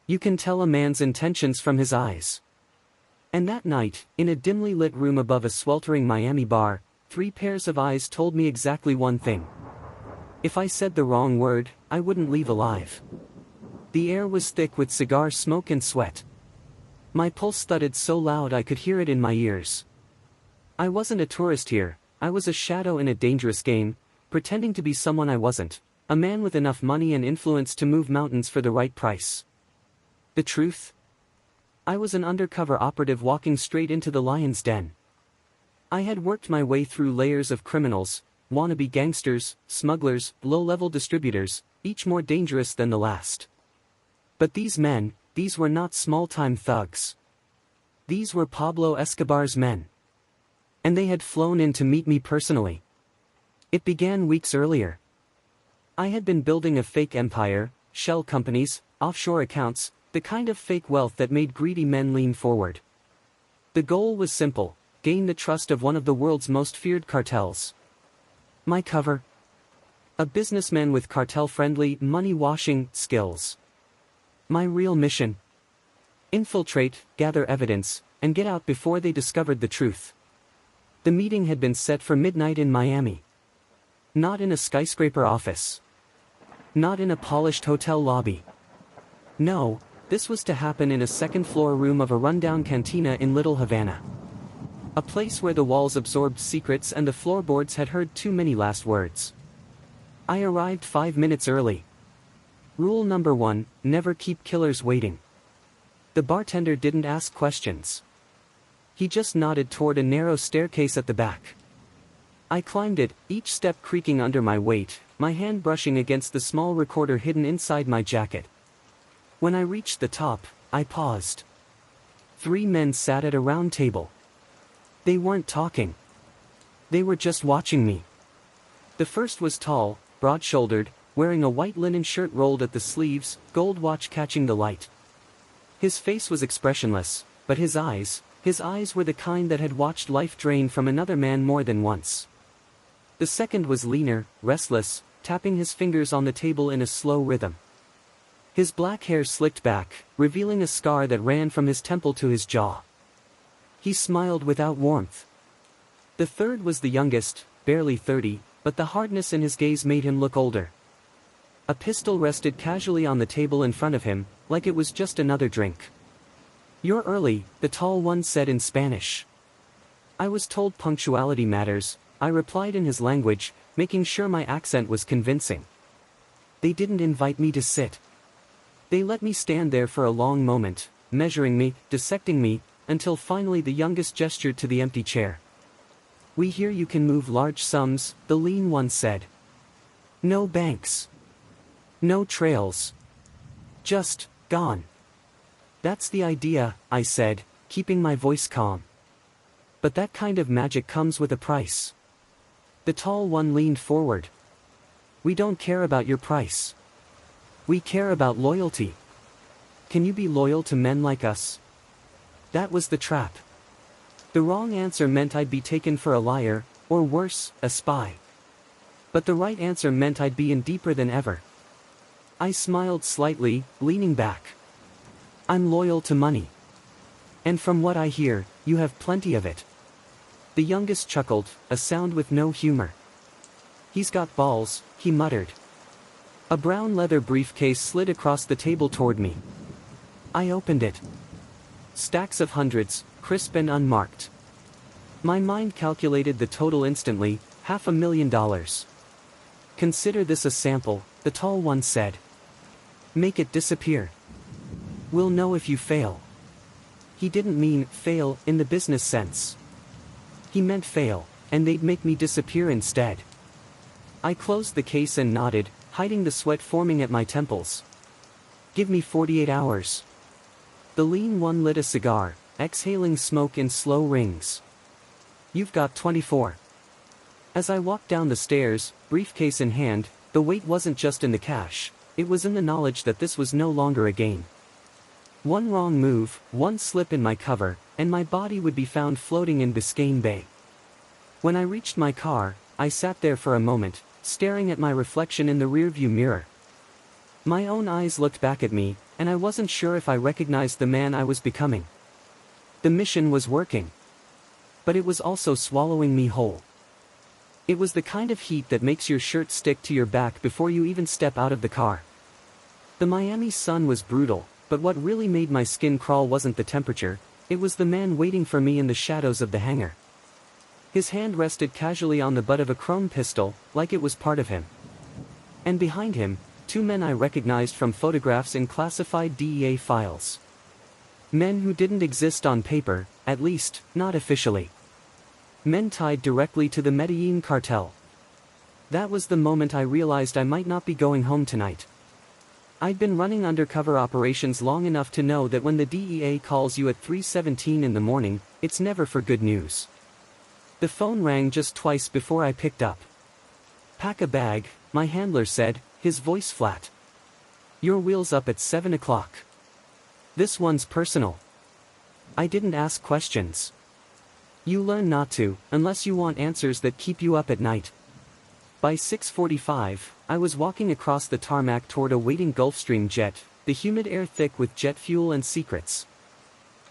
You can tell a man's intentions from his eyes. And that night, in a dimly lit room above a sweltering Miami bar, 3 pairs of eyes told me exactly one thing. If I said the wrong word, I wouldn't leave alive. The air was thick with cigar smoke and sweat. My pulse thudded so loud I could hear it in my ears. I wasn't a tourist here, I was a shadow in a dangerous game, pretending to be someone I wasn't, a man with enough money and influence to move mountains for the right price. The truth? I was an undercover operative walking straight into the lion's den. I had worked my way through layers of criminals, wannabe gangsters, smugglers, low-level distributors, each more dangerous than the last. But these men, these were not small-time thugs. These were Pablo Escobar's men. And they had flown in to meet me personally. It began weeks earlier. I had been building a fake empire, shell companies, offshore accounts, the kind of fake wealth that made greedy men lean forward. The goal was simple: gain the trust of one of the world's most feared cartels. My cover? A businessman with cartel-friendly, money-washing skills. My real mission? Infiltrate, gather evidence, and get out before they discovered the truth. The meeting had been set for midnight in Miami. Not in a skyscraper office. Not in a polished hotel lobby. No, this was to happen in a second-floor room of a rundown cantina in Little Havana. A place where the walls absorbed secrets and the floorboards had heard too many last words. I arrived 5 minutes early. Rule number 1, never keep killers waiting. The bartender didn't ask questions. He just nodded toward a narrow staircase at the back. I climbed it, each step creaking under my weight, my hand brushing against the small recorder hidden inside my jacket. When I reached the top, I paused. 3 men sat at a round table. They weren't talking. They were just watching me. The first was tall, broad-shouldered, wearing a white linen shirt rolled at the sleeves, gold watch catching the light. His face was expressionless, but his eyes were the kind that had watched life drain from another man more than once. The second was leaner, restless, tapping his fingers on the table in a slow rhythm. His black hair slicked back, revealing a scar that ran from his temple to his jaw. He smiled without warmth. The third was the youngest, barely 30, but the hardness in his gaze made him look older. A pistol rested casually on the table in front of him, like it was just another drink. "You're early," the tall one said in Spanish. I was told punctuality matters, I replied in his language, making sure my accent was convincing. They didn't invite me to sit. They let me stand there for a long moment, measuring me, dissecting me, until finally the youngest gestured to the empty chair. "We hear you can move large sums," the lean one said. "No banks. No trails. Just, gone." "That's the idea," I said, keeping my voice calm. "But that kind of magic comes with a price." The tall one leaned forward. "We don't care about your price. We care about loyalty. Can you be loyal to men like us?" That was the trap. The wrong answer meant I'd be taken for a liar, or worse, a spy. But the right answer meant I'd be in deeper than ever. I smiled slightly, leaning back. "I'm loyal to money. And from what I hear, you have plenty of it." The youngest chuckled, a sound with no humor. "He's got balls," he muttered. A brown leather briefcase slid across the table toward me. I opened it. Stacks of hundreds, crisp and unmarked. My mind calculated the total instantly, $500,000. "Consider this a sample," the tall one said. "Make it disappear. We'll know if you fail." He didn't mean fail in the business sense. He meant fail, and they'd make me disappear instead. I closed the case and nodded, hiding the sweat forming at my temples. "Give me 48 hours. The lean one lit a cigar, exhaling smoke in slow rings. "You've got 24. As I walked down the stairs, briefcase in hand, the weight wasn't just in the cash, it was in the knowledge that this was no longer a game. One wrong move, one slip in my cover, and my body would be found floating in Biscayne Bay. When I reached my car, I sat there for a moment, staring at my reflection in the rearview mirror. My own eyes looked back at me, and I wasn't sure if I recognized the man I was becoming. The mission was working. But it was also swallowing me whole. It was the kind of heat that makes your shirt stick to your back before you even step out of the car. The Miami sun was brutal, but what really made my skin crawl wasn't the temperature, it was the man waiting for me in the shadows of the hangar. His hand rested casually on the butt of a chrome pistol, like it was part of him. And behind him, two men I recognized from photographs in classified DEA files. Men who didn't exist on paper, at least, not officially. Men tied directly to the Medellín cartel. That was the moment I realized I might not be going home tonight. I'd been running undercover operations long enough to know that when the DEA calls you at 3:17 in the morning, it's never for good news. The phone rang just twice before I picked up. "Pack a bag," my handler said, his voice flat. "Your wheel's up at 7 o'clock. This one's personal." I didn't ask questions. You learn not to, unless you want answers that keep you up at night. By 6:45, I was walking across the tarmac toward a waiting Gulfstream jet, the humid air thick with jet fuel and secrets.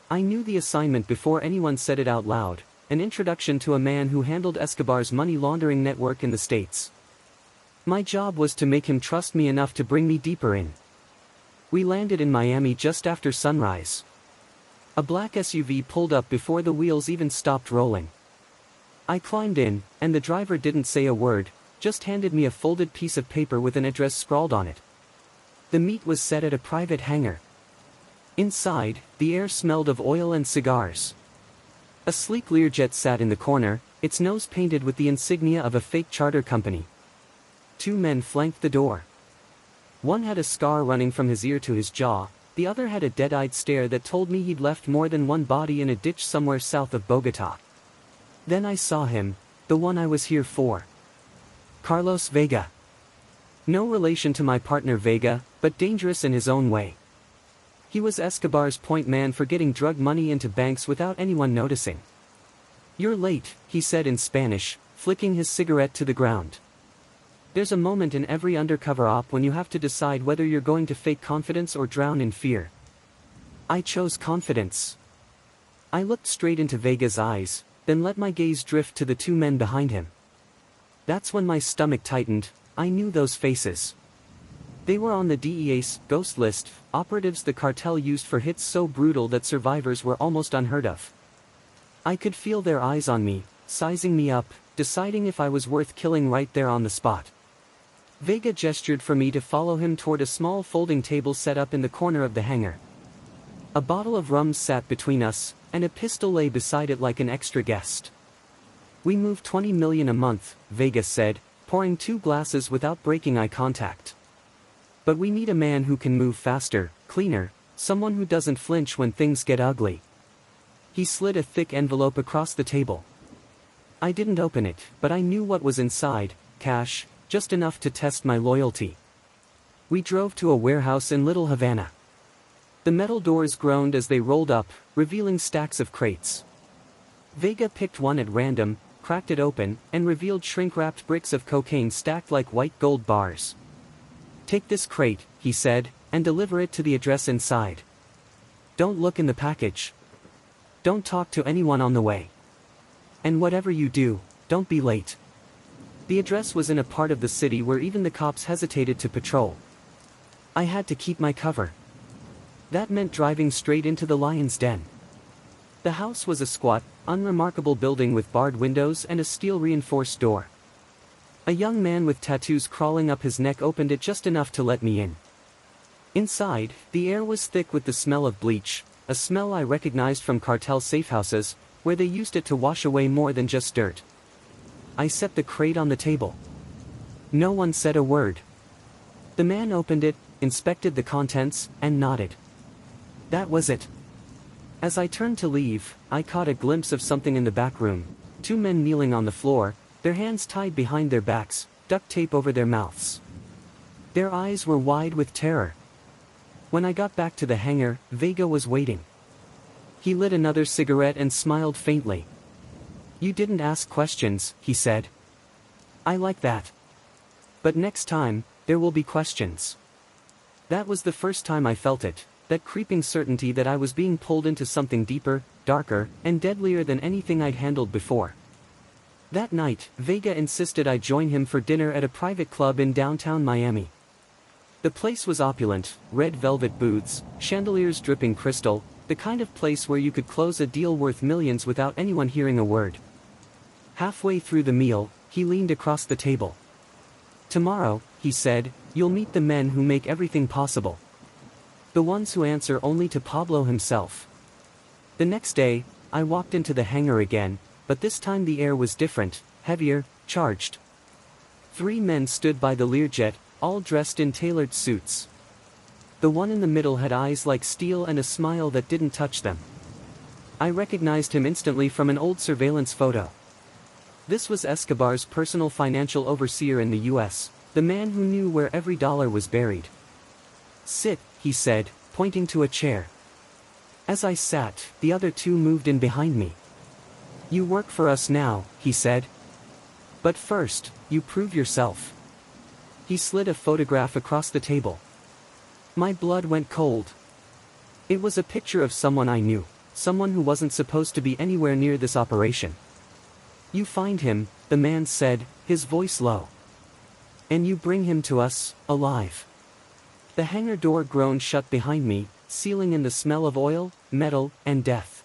I knew the assignment before anyone said it out loud, an introduction to a man who handled Escobar's money laundering network in the States. My job was to make him trust me enough to bring me deeper in. We landed in Miami just after sunrise. A black SUV pulled up before the wheels even stopped rolling. I climbed in, and the driver didn't say a word, just handed me a folded piece of paper with an address scrawled on it. The meet was set at a private hangar. Inside, the air smelled of oil and cigars. A sleek Learjet sat in the corner, its nose painted with the insignia of a fake charter company. Two men flanked the door. One had a scar running from his ear to his jaw, the other had a dead-eyed stare that told me he'd left more than one body in a ditch somewhere south of Bogota. Then I saw him, the one I was here for. Carlos Vega. No relation to my partner Vega, but dangerous in his own way. He was Escobar's point man for getting drug money into banks without anyone noticing. "You're late," he said in Spanish, flicking his cigarette to the ground. There's a moment in every undercover op when you have to decide whether you're going to fake confidence or drown in fear. I chose confidence. I looked straight into Vega's eyes, then let my gaze drift to the two men behind him. That's when my stomach tightened. I knew those faces. They were on the DEA's ghost list, operatives the cartel used for hits so brutal that survivors were almost unheard of. I could feel their eyes on me, sizing me up, deciding if I was worth killing right there on the spot. Vega gestured for me to follow him toward a small folding table set up in the corner of the hangar. A bottle of rum sat between us, and a pistol lay beside it like an extra guest. "We move 20 million a month," Vega said, pouring two glasses without breaking eye contact. "But we need a man who can move faster, cleaner, someone who doesn't flinch when things get ugly." He slid a thick envelope across the table. I didn't open it, but I knew what was inside: cash, just enough to test my loyalty. We drove to a warehouse in Little Havana. The metal doors groaned as they rolled up, revealing stacks of crates. Vega picked one at random, cracked it open, and revealed shrink-wrapped bricks of cocaine stacked like white gold bars. "Take this crate," he said, "and deliver it to the address inside. Don't look in the package. Don't talk to anyone on the way. And whatever you do, don't be late." The address was in a part of the city where even the cops hesitated to patrol. I had to keep my cover. That meant driving straight into the lion's den. The house was a squat, unremarkable building with barred windows and a steel-reinforced door. A young man with tattoos crawling up his neck opened it just enough to let me in. Inside, the air was thick with the smell of bleach, a smell I recognized from cartel safehouses, where they used it to wash away more than just dirt. I set the crate on the table. No one said a word. The man opened it, inspected the contents, and nodded. That was it. As I turned to leave, I caught a glimpse of something in the back room. Two men kneeling on the floor, their hands tied behind their backs, duct tape over their mouths. Their eyes were wide with terror. When I got back to the hangar, Vega was waiting. He lit another cigarette and smiled faintly. "You didn't ask questions," he said. "I like that. But next time, there will be questions." That was the first time I felt it, that creeping certainty that I was being pulled into something deeper, darker, and deadlier than anything I'd handled before. That night, Vega insisted I join him for dinner at a private club in downtown Miami. The place was opulent, red velvet booths, chandeliers dripping crystal, the kind of place where you could close a deal worth millions without anyone hearing a word. Halfway through the meal, he leaned across the table. "Tomorrow," he said, "you'll meet the men who make everything possible. The ones who answer only to Pablo himself." The next day, I walked into the hangar again, but this time the air was different, heavier, charged. 3 men stood by the Learjet, all dressed in tailored suits. The one in the middle had eyes like steel and a smile that didn't touch them. I recognized him instantly from an old surveillance photo. This was Escobar's personal financial overseer in the US, the man who knew where every dollar was buried. "Sit," he said, pointing to a chair. As I sat, the other 2 moved in behind me. "You work for us now," he said. "But first, you prove yourself." He slid a photograph across the table. My blood went cold. It was a picture of someone I knew, someone who wasn't supposed to be anywhere near this operation. "You find him," the man said, his voice low. "And you bring him to us, alive." The hangar door groaned shut behind me, sealing in the smell of oil, metal, and death.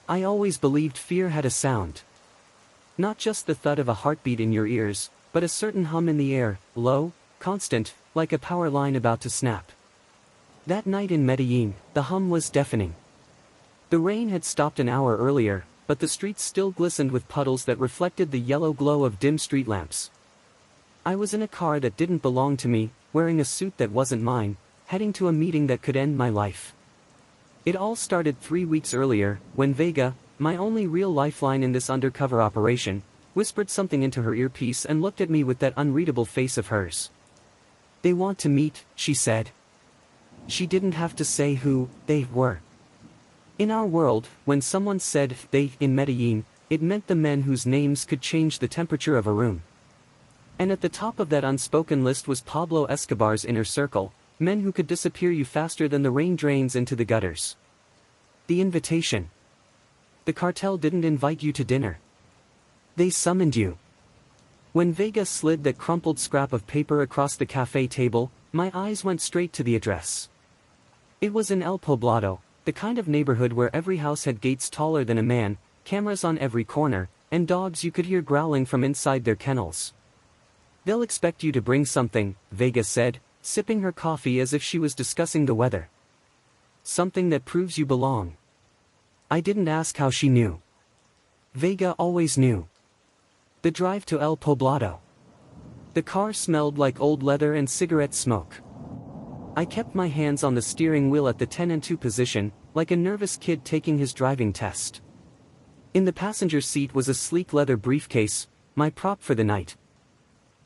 I always believed fear had a sound. Not just the thud of a heartbeat in your ears, but a certain hum in the air, low, constant, like a power line about to snap. That night in Medellín, the hum was deafening. The rain had stopped an hour earlier, but the streets still glistened with puddles that reflected the yellow glow of dim street lamps. I was in a car that didn't belong to me, wearing a suit that wasn't mine, heading to a meeting that could end my life. It all started 3 weeks earlier, when Vega, my only real lifeline in this undercover operation, whispered something into her earpiece and looked at me with that unreadable face of hers. "They want to meet," she said. She didn't have to say who they were. In our world, when someone said they in Medellín, it meant the men whose names could change the temperature of a room. And at the top of that unspoken list was Pablo Escobar's inner circle, men who could disappear you faster than the rain drains into the gutters. The invitation. The cartel didn't invite you to dinner. They summoned you. When Vega slid that crumpled scrap of paper across the cafe table, my eyes went straight to the address. It was in El Poblado, the kind of neighborhood where every house had gates taller than a man, cameras on every corner, and dogs you could hear growling from inside their kennels. "They'll expect you to bring something," Vega said, sipping her coffee as if she was discussing the weather. "Something that proves you belong." I didn't ask how she knew. Vega always knew. The drive to El Poblado. The car smelled like old leather and cigarette smoke. I kept my hands on the steering wheel at the 10-2 position, like a nervous kid taking his driving test. In the passenger seat was a sleek leather briefcase, my prop for the night.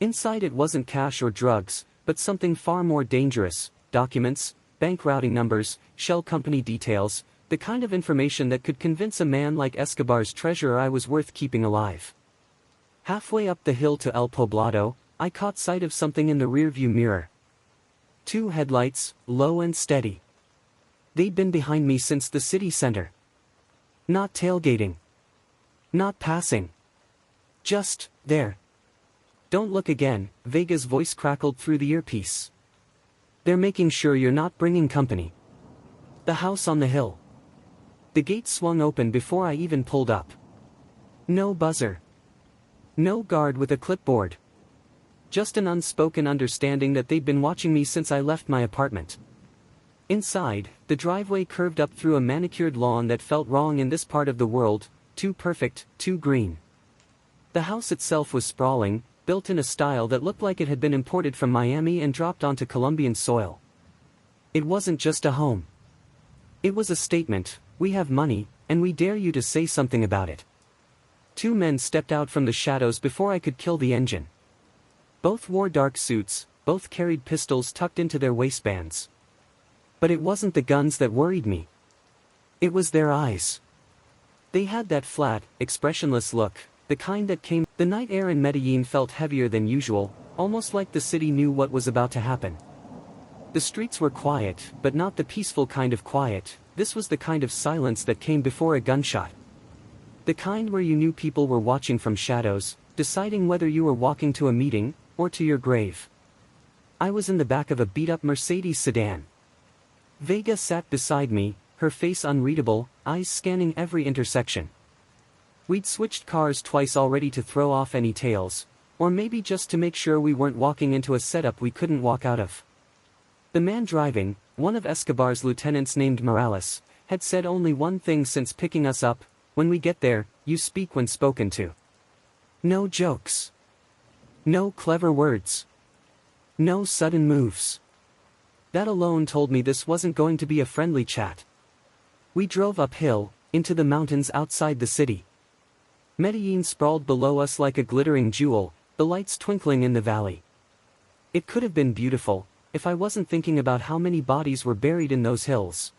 Inside it wasn't cash or drugs, but something far more dangerous: documents, bank routing numbers, shell company details, the kind of information that could convince a man like Escobar's treasurer I was worth keeping alive. Halfway up the hill to El Poblado, I caught sight of something in the rearview mirror. 2 headlights, low and steady. They'd been behind me since the city center. Not tailgating. Not passing. Just there. "Don't look again," Vega's voice crackled through the earpiece. "They're making sure you're not bringing company." The house on the hill. The gate swung open before I even pulled up. No buzzer. No guard with a clipboard. Just an unspoken understanding that they'd been watching me since I left my apartment. Inside, the driveway curved up through a manicured lawn that felt wrong in this part of the world, too perfect, too green. The house itself was sprawling, built in a style that looked like it had been imported from Miami and dropped onto Colombian soil. It wasn't just a home. It was a statement: we have money, and we dare you to say something about it. 2 men stepped out from the shadows before I could kill the engine. Both wore dark suits, both carried pistols tucked into their waistbands. But it wasn't the guns that worried me. It was their eyes. They had that flat, expressionless look, the kind that came. The night air in Medellín felt heavier than usual, almost like the city knew what was about to happen. The streets were quiet, but not the peaceful kind of quiet. This was the kind of silence that came before a gunshot. The kind where you knew people were watching from shadows, deciding whether you were walking to a meeting, or to your grave. I was in the back of a beat-up Mercedes sedan. Vega sat beside me, her face unreadable, eyes scanning every intersection. We'd switched cars twice already to throw off any tails, or maybe just to make sure we weren't walking into a setup we couldn't walk out of. The man driving, one of Escobar's lieutenants named Morales, had said only one thing since picking us up: when we get there, you speak when spoken to. No jokes. No clever words. No sudden moves. That alone told me this wasn't going to be a friendly chat. We drove uphill, into the mountains outside the city. Medellín sprawled below us like a glittering jewel, the lights twinkling in the valley. It could have been beautiful, if I wasn't thinking about how many bodies were buried in those hills.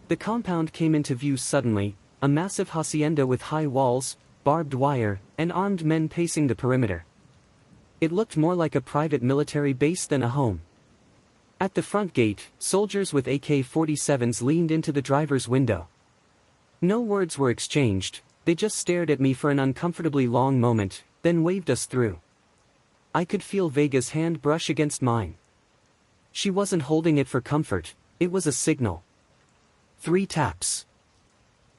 The compound came into view suddenly, a massive hacienda with high walls, barbed wire, and armed men pacing the perimeter. It looked more like a private military base than a home. At the front gate, soldiers with AK-47s leaned into the driver's window. No words were exchanged, they just stared at me for an uncomfortably long moment, then waved us through. I could feel Vega's hand brush against mine. She wasn't holding it for comfort, it was a signal. 3 taps.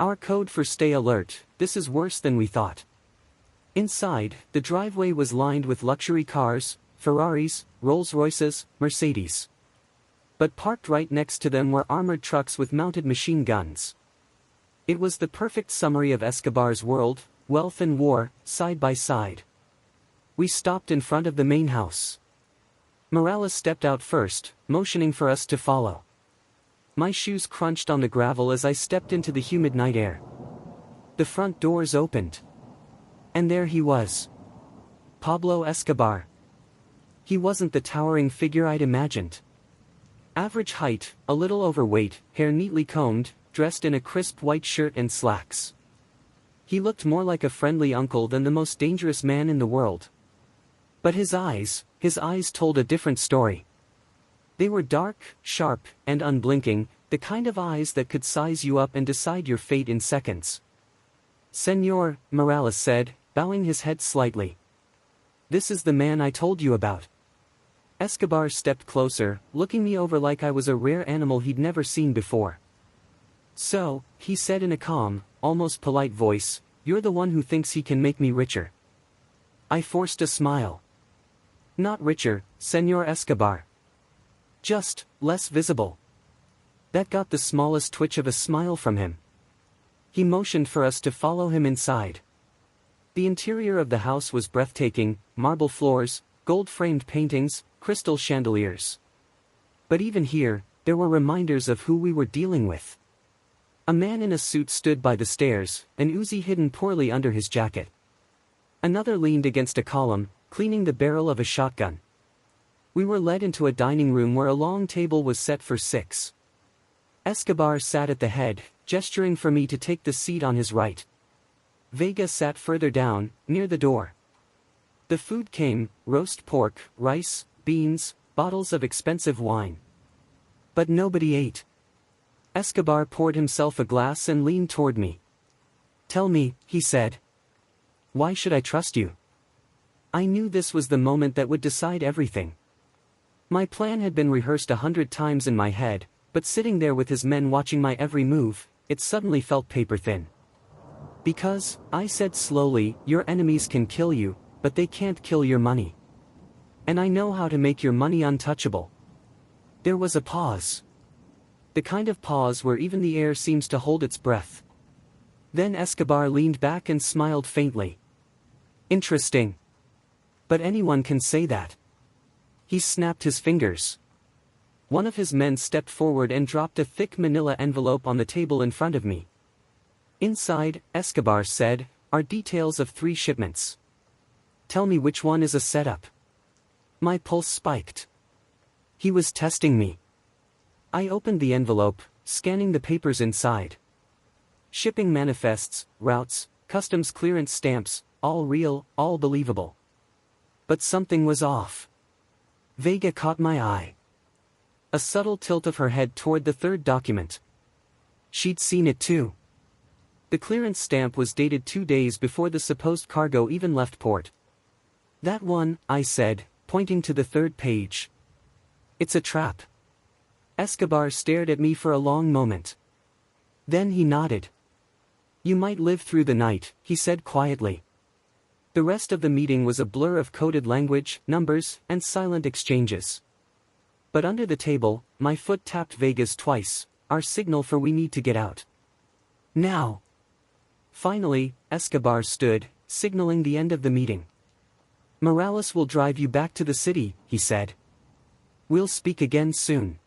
Our code for stay alert. This is worse than we thought. Inside, the driveway was lined with luxury cars, Ferraris, Rolls-Royces, Mercedes. But parked right next to them were armored trucks with mounted machine guns. It was the perfect summary of Escobar's world, wealth and war, side by side. We stopped in front of the main house. Morales stepped out first, motioning for us to follow. My shoes crunched on the gravel as I stepped into the humid night air. The front doors opened. And there he was. Pablo Escobar. He wasn't the towering figure I'd imagined. Average height, a little overweight, hair neatly combed, dressed in a crisp white shirt and slacks. He looked more like a friendly uncle than the most dangerous man in the world. But his eyes told a different story. They were dark, sharp, and unblinking, the kind of eyes that could size you up and decide your fate in seconds. "Señor," Morales said, bowing his head slightly. "This is the man I told you about." Escobar stepped closer, looking me over like I was a rare animal he'd never seen before. "So," he said in a calm, almost polite voice, "you're the one who thinks he can make me richer." I forced a smile. "Not richer, Señor Escobar. Just less visible." That got the smallest twitch of a smile from him. He motioned for us to follow him inside. The interior of the house was breathtaking: marble floors, gold-framed paintings, crystal chandeliers. But even here, there were reminders of who we were dealing with. A man in a suit stood by the stairs, an Uzi hidden poorly under his jacket. Another leaned against a column, cleaning the barrel of a shotgun. We were led into a dining room where a long table was set for 6. Escobar sat at the head, gesturing for me to take the seat on his right. Vega sat further down, near the door. The food came: roast pork, rice, beans, bottles of expensive wine. But nobody ate. Escobar poured himself a glass and leaned toward me. "Tell me," he said. "Why should I trust you?" I knew this was the moment that would decide everything. My plan had been rehearsed 100 times in my head, but sitting there with his men watching my every move, it suddenly felt paper-thin. "Because," I said slowly, "your enemies can kill you, but they can't kill your money. And I know how to make your money untouchable." There was a pause. The kind of pause where even the air seems to hold its breath. Then Escobar leaned back and smiled faintly. "Interesting. But anyone can say that." He snapped his fingers. One of his men stepped forward and dropped a thick manila envelope on the table in front of me. "Inside," Escobar said, "are details of 3 shipments. Tell me which one is a setup." My pulse spiked. He was testing me. I opened the envelope, scanning the papers inside. Shipping manifests, routes, customs clearance stamps, all real, all believable. But something was off. Vega caught my eye. A subtle tilt of her head toward the third document. She'd seen it too. The clearance stamp was dated 2 days before the supposed cargo even left port. That one, I said, pointing to the third page. It's a trap. Escobar stared at me for a long moment. Then he nodded. You might live through the night, he said quietly. The rest of the meeting was a blur of coded language, numbers, and silent exchanges. But under the table, my foot tapped Vega's twice, our signal for we need to get out. Now. Finally, Escobar stood, signaling the end of the meeting. Morales will drive you back to the city, he said. We'll speak again soon.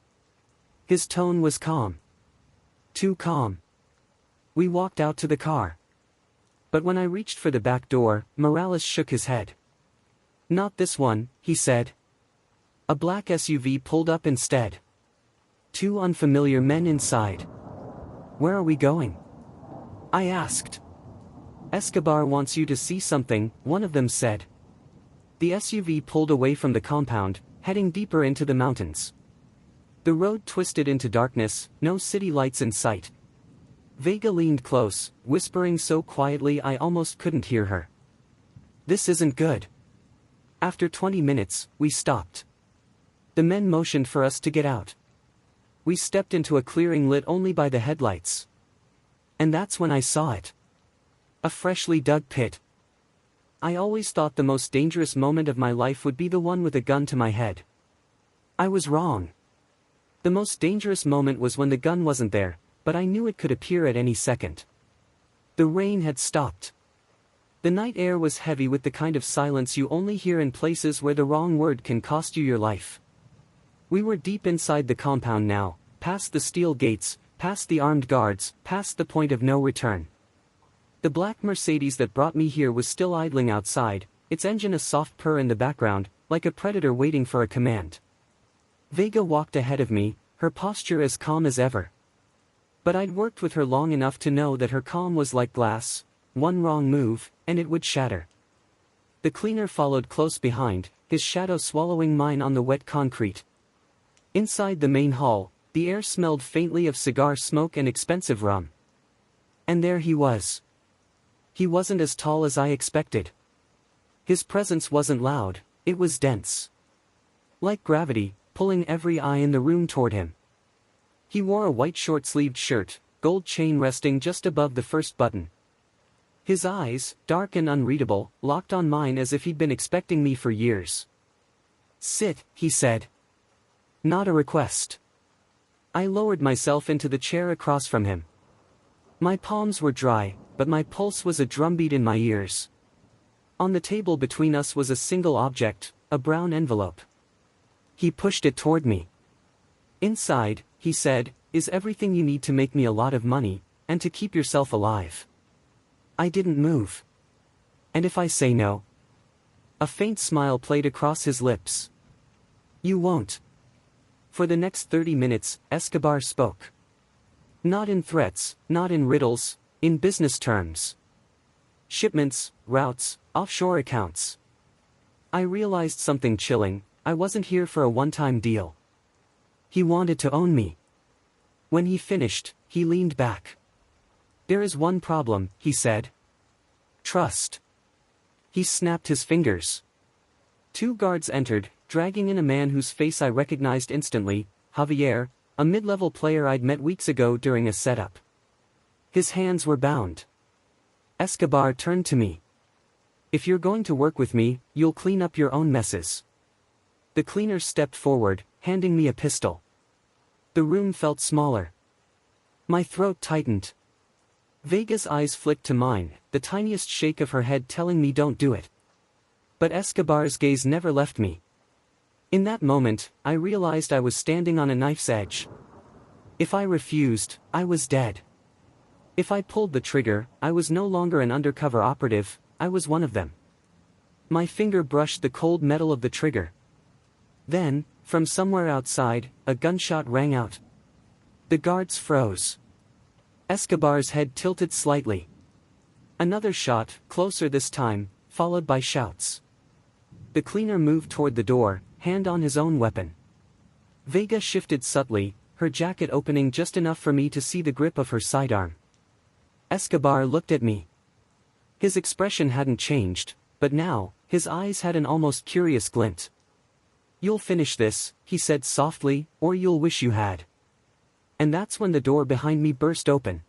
His tone was calm. Too calm. We walked out to the car. But when I reached for the back door, Morales shook his head. Not this one, he said. A black SUV pulled up instead. 2 unfamiliar men inside. Where are we going? I asked. Escobar wants you to see something, one of them said. The SUV pulled away from the compound, heading deeper into the mountains. The road twisted into darkness, no city lights in sight. Vega leaned close, whispering so quietly I almost couldn't hear her. This isn't good. After 20 minutes, we stopped. The men motioned for us to get out. We stepped into a clearing lit only by the headlights. And that's when I saw it. A freshly dug pit. I always thought the most dangerous moment of my life would be the one with a gun to my head. I was wrong. The most dangerous moment was when the gun wasn't there, but I knew it could appear at any second. The rain had stopped. The night air was heavy with the kind of silence you only hear in places where the wrong word can cost you your life. We were deep inside the compound now, past the steel gates, past the armed guards, past the point of no return. The black Mercedes that brought me here was still idling outside, its engine a soft purr in the background, like a predator waiting for a command. Vega walked ahead of me, her posture as calm as ever. But I'd worked with her long enough to know that her calm was like glass, one wrong move, and it would shatter. The cleaner followed close behind, his shadow swallowing mine on the wet concrete. Inside the main hall, the air smelled faintly of cigar smoke and expensive rum. And there he was. He wasn't as tall as I expected. His presence wasn't loud, it was dense. Like gravity, pulling every eye in the room toward him. He wore a white short-sleeved shirt, gold chain resting just above the first button. His eyes, dark and unreadable, locked on mine as if he'd been expecting me for years. Sit, he said. Not a request. I lowered myself into the chair across from him. My palms were dry, but my pulse was a drumbeat in my ears. On the table between us was a single object, a brown envelope. He pushed it toward me. Inside, he said, is everything you need to make me a lot of money, and to keep yourself alive. I didn't move. And if I say no? A faint smile played across his lips. You won't. For the next 30 minutes, Escobar spoke. Not in threats, not in riddles, in business terms. Shipments, routes, offshore accounts. I realized something chilling, I wasn't here for a one-time deal. He wanted to own me. When he finished, he leaned back. There is one problem, he said. Trust. He snapped his fingers. 2 guards entered, dragging in a man whose face I recognized instantly, Javier, a mid-level player I'd met weeks ago during a setup. His hands were bound. Escobar turned to me. If you're going to work with me, you'll clean up your own messes. The cleaner stepped forward, handing me a pistol. The room felt smaller. My throat tightened. Vega's eyes flicked to mine, the tiniest shake of her head telling me don't do it. But Escobar's gaze never left me. In that moment, I realized I was standing on a knife's edge. If I refused, I was dead. If I pulled the trigger, I was no longer an undercover operative, I was one of them. My finger brushed the cold metal of the trigger. Then, from somewhere outside, a gunshot rang out. The guards froze. Escobar's head tilted slightly. Another shot, closer this time, followed by shouts. The cleaner moved toward the door, hand on his own weapon. Vega shifted subtly, her jacket opening just enough for me to see the grip of her sidearm. Escobar looked at me. His expression hadn't changed, but now, his eyes had an almost curious glint. "You'll finish this," he said softly, "or you'll wish you had." And that's when the door behind me burst open.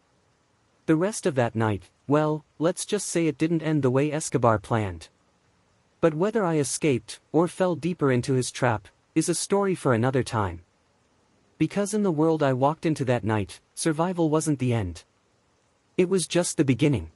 The rest of that night, well, let's just say it didn't end the way Escobar planned. But whether I escaped, or fell deeper into his trap, is a story for another time. Because in the world I walked into that night, survival wasn't the end. It was just the beginning.